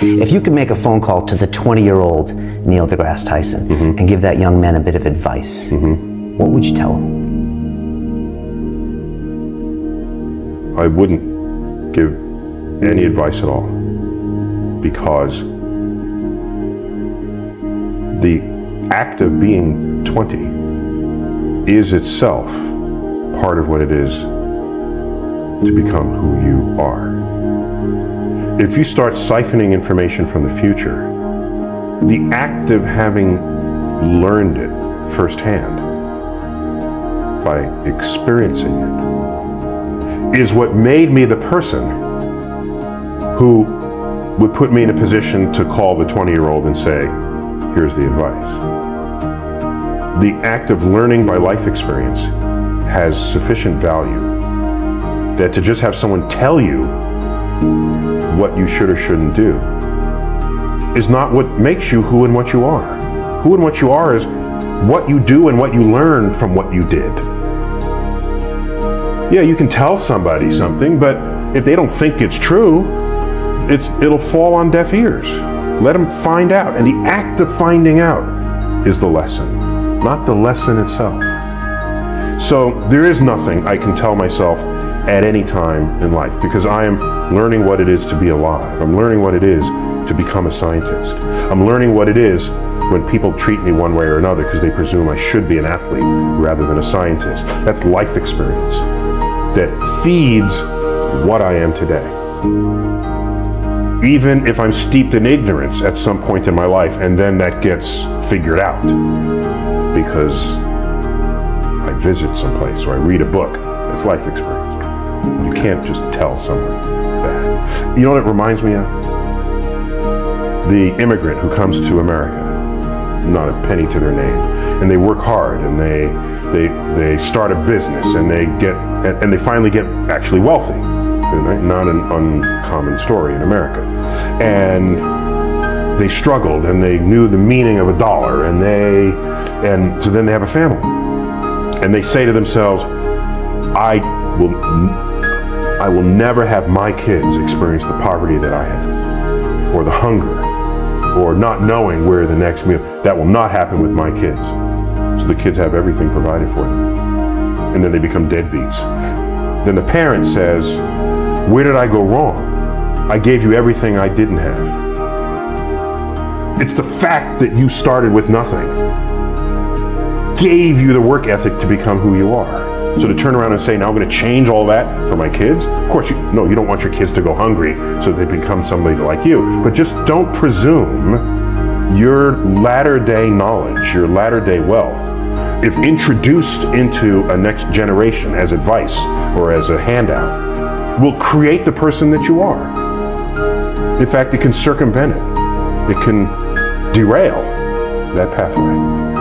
If you could make a phone call to the 20-year-old Neil deGrasse Tyson and give that young man a bit of advice, what would you tell him? I wouldn't give any advice at all, because the act of being 20 is itself part of what it is to become who you are. If you start siphoning information from the future, the act of having learned it firsthand by experiencing it is what made me the person who would put me in a position to call the 20-year-old and say, here's the advice. The act of learning by life experience has sufficient value that to just have someone tell you what you should or shouldn't do is not what makes you who and what you are. Who and what you are is what you do and what you learn from what you did. Yeah, you can tell somebody something, but if they don't think it's true, it'll fall on deaf ears. Let them find out. And the act of finding out is the lesson, not the lesson itself. So there is nothing I can tell myself at any time in life, because I am learning what it is to be alive. I'm learning what it is to become a scientist. I'm learning what it is when people treat me one way or another because they presume I should be an athlete rather than a scientist. That's life experience that feeds what I am today. Even if I'm steeped in ignorance at some point in my life, and then that gets figured out because I visit someplace or I read a book, it's life experience. You can't just tell someone that. You know what it reminds me of? The immigrant who comes to America, not a penny to their name, and they work hard and they start a business and they finally get actually wealthy. Right? Not an uncommon story in America. And they struggled and they knew the meaning of a dollar, and so then they have a family. And they say to themselves, I will never have my kids experience the poverty that I had, or the hunger, or not knowing where the next meal. That will not happen with my kids. So the kids have everything provided for them. And then they become deadbeats. Then the parent says, where did I go wrong? I gave you everything I didn't have. It's the fact that you started with nothing gave you the work ethic to become who you are. So to turn around and say, now I'm going to change all that for my kids? Of course, you don't want your kids to go hungry so they become somebody like you. But just don't presume your latter-day knowledge, your latter-day wealth, if introduced into a next generation as advice or as a handout, will create the person that you are. In fact, it can circumvent it. It can derail that pathway.